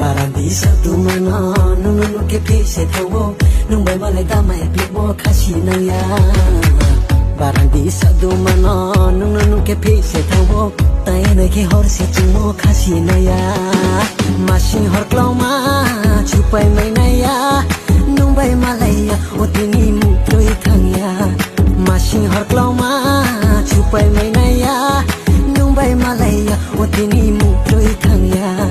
Barandi satu mana nunu ke pese tawo nung bai malai damai pibo kasih naya Barandi satu mana nunu ke pese tawo tai na ke hor se cimo kasih naya Masih hor kloma cupai mai naya nung bai malai otini mu doi kangya Masih hor kloma cupai mai naya nung bai malai otini mu doi kangya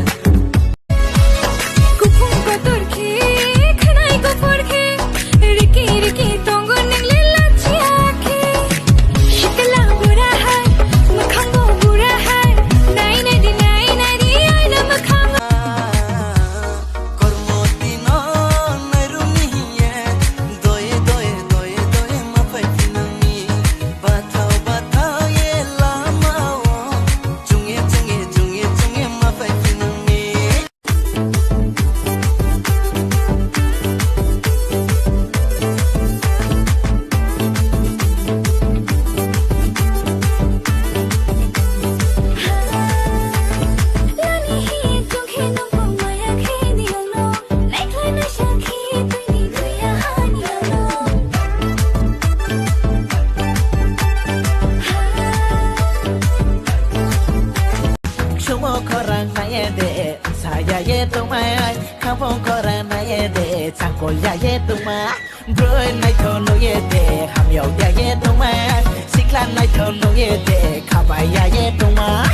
Saya ye tumai, kampung koran na ye de, cangkol ya ye tumai, broi nai tono ye de, hamyau ya ye tumai, siklan nai tono ye de, kabai ya ye tumai.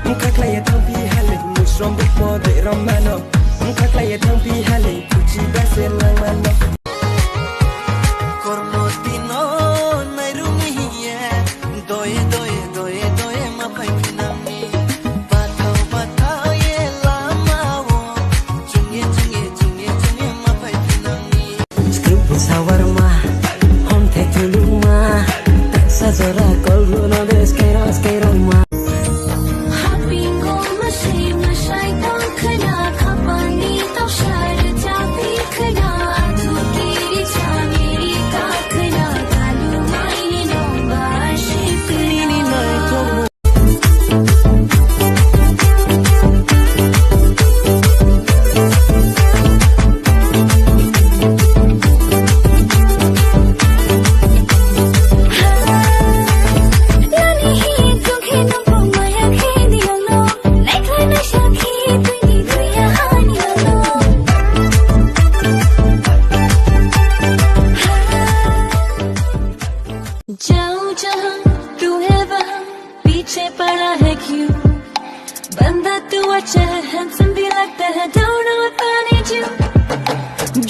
Muka klaya thampi halik, musrom bukmo de romano, muka klaya thampi halik, kuci base lang mano. Kormotino nai rumi ye, doye doye doye doye mapai pinami. Sawarma, home take to luma, Sazora, Golguna, Skeroma. Happy go machine, Mashai Donkana, Kapani, Toshar, Tapi Kana, Tukiri, Chamiri, Kakana, Kalu, Mini, Nomba, Shifini, no. जाऊं जहां तू है वहां पीछे पड़ा है क्यों बंदा तू अच्छा है हैंडसम भी लगता है don't know if I need you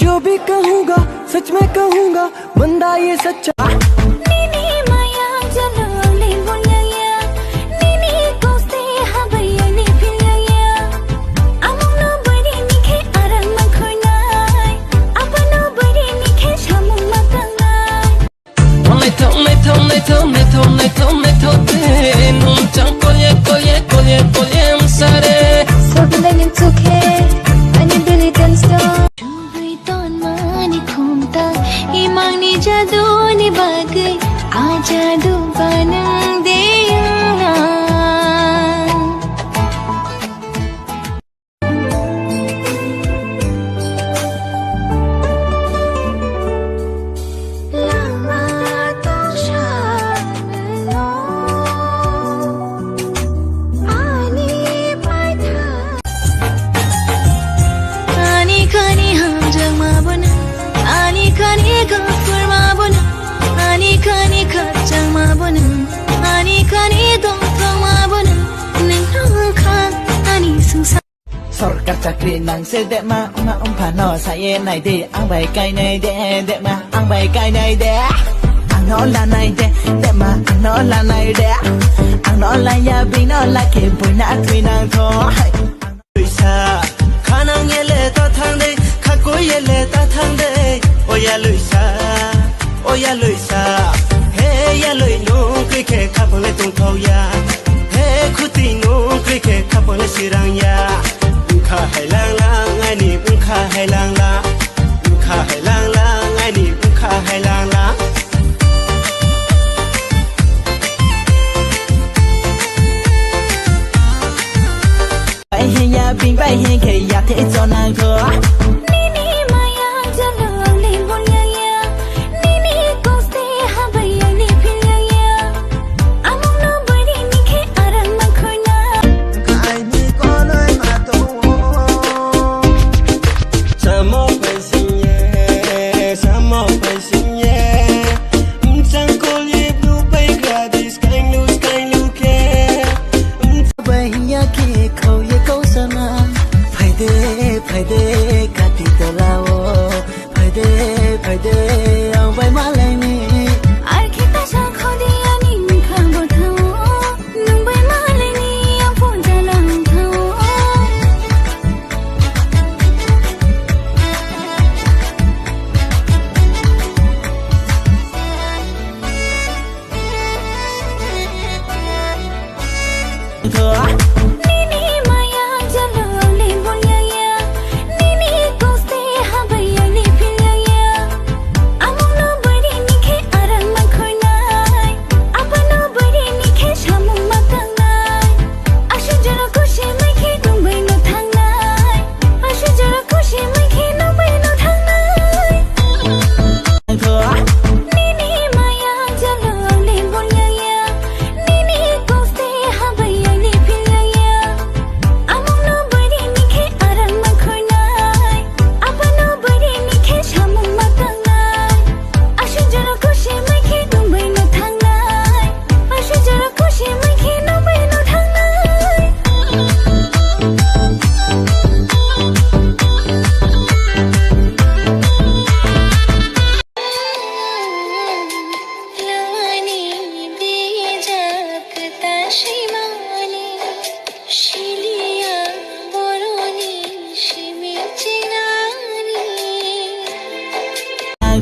जो भी कहूँगा सच में कहूँगा बंदा ये सच्चा नीनी माया जलो ले बोलिया नीनी कोस्ते हबैया नी पिलिया among nobody निखे आरंग मखोनाय अपनो बड़ी निखे छमु मतंगाय Nung chang kolye msare Sobilang yung tukhe Ani bili dance doon Chubay ton mani khumta Imang ni jadu ni bagay A jadu banang deyang Lama tong siya Sorkar cakri nang se dek ma umpano saya nai de ang bai kai nai de dek ma ang bai kai nai de ang no la nai de dek ma ang no la nai de ang no la ya bi no la ke bui na twi nang tho Luisa khanang ye le ta thang de khako ye le ta thang de oya Luisa hey ya lui no kri ke khapong le tung thau ya hey khuti no kri ke khapong le sirang ya Kha hai lang lang ai ni kha hai lang la kha hai lang lang ai ni kha hai lang la Bai hen ya bin bai hen ke ya thế cho nàng thơ Nini maya jalo le bonya ya Nini koste habaya ni pilya ya Among no bari ni ke aran makhona Ai mi có nơi mà tu Sa mo phải xin nhé Sa mo phải xin nhé Chẳng có liếp lu bay gradis Cánh lu kê Bây ya ki khâu ye câu sana Phải đê Cả tì tờ lao Phải đê Ông bay má lên ni Ar kita sa khodi ani khang bo thao Nung bai ma le ni ang phone jalang thao Thơ Nini maya jalo le bonya ya Nini koste habaya ni pilya ya Among no bari ni ke aran makhona Apa no bari ni ke shamu matangai Ashu jara kushi mai ke nung bai no thangnai Ashu jara kushi mai ke nung bai no thangnai Thơ Nini maya jalo le bonya ya Nini koste habaya ni pilya ya Among no bari ni ke aran makhonai Apa no bari ni ke shamu matangai Ashu jara kushi mai ke nung bai no thangnai Ashu jara kushi mai ke nung bai no thangnai Lani bijak tashimani Shiliya boroni shimichinani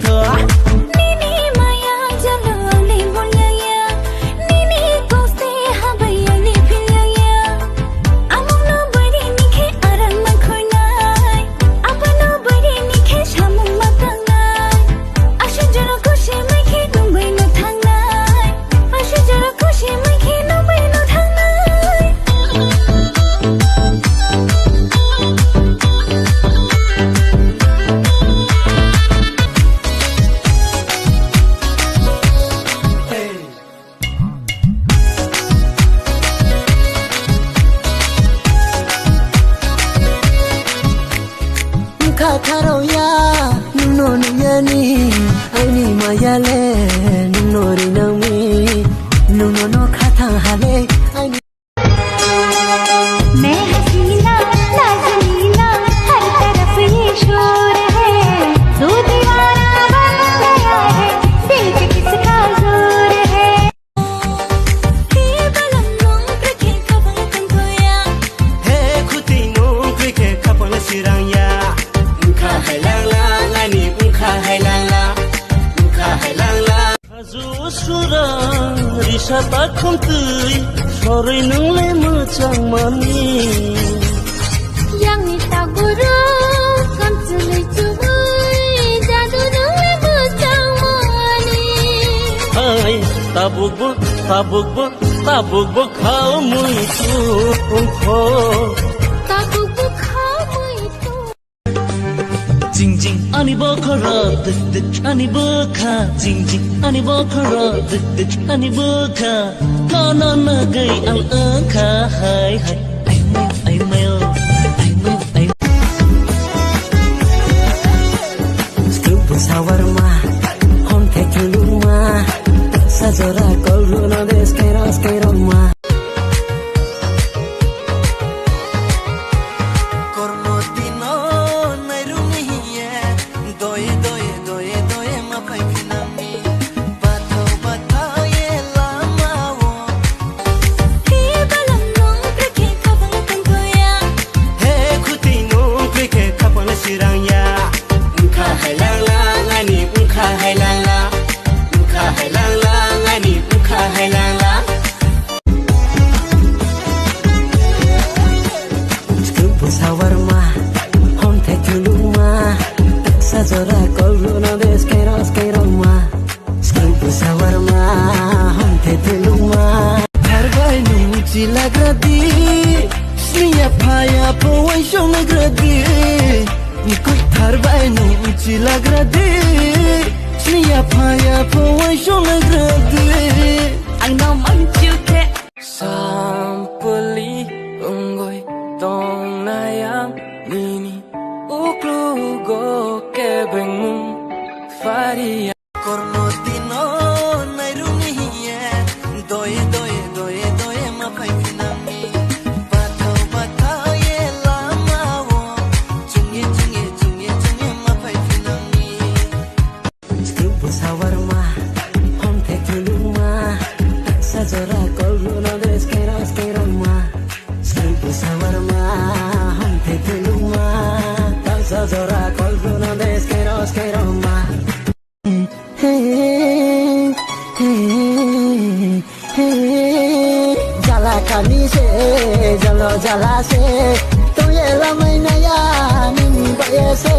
Thơ Nini maya jalo le bonya ya Nini koste habaya ni pilya ya Among no bari ni ke aran makhonai Apa no bari ni ke shamu matangai Ashu jara kushi mai ke nung bai no thangnai Ashu jara kushi mai ke nung bai no thangnai Kha tharo ya Nuno ni ya ni Ai ni ma ya le Nuno ri nang mi Nuno no kha thang ha le Ai ni मैं हसीना नाज़नीना हर तरफ ये शोर है तू दीवाना बन गया है दिल पे किसका जोर है ये बलम नोंग प्रखे कबल तंगोया He khuti no kwe ke khapang sirang ya Kha hai lang lang Ai ni kha hai lang lang Kha hai lang lang Hazu sura Risha ta khom tui Sorry nung le mo chang mani yang ita guru kam chule chubai jadu nong le butang mani Ai tabuk bu khao mui tu kho tabu bukha moi tu Jing jing ani bokara dik dik ani bokha jing jing ani bokara dik dik ani bokha no na gai al kha hai hai ai mail Stupu sawarma Hon ke tuluma Sajora koruna deskera ma Korno dino nai rumiye Doye ma pai finami Batao ye lama wo ये बलम नोंग प्रखे कबल तंगोया ci la grade Snia paya po wai shon la grade Ang naman chuke Sampuli unggoy tong nayang nini uklu go kebeng faria korno dino nairuni ye doye doye doye doye ma pai finami patau patau ye lama wo chungye chungye chungye chungye ma pai finami skrubu sawarma hom te tuluma sajora kolbu na deskera skera ma skrubu sawarma hom te tuluma sajora kolbu na deskera skera ma jala kani se jalo jala se tu ye la mai na ya ni ni ba ye se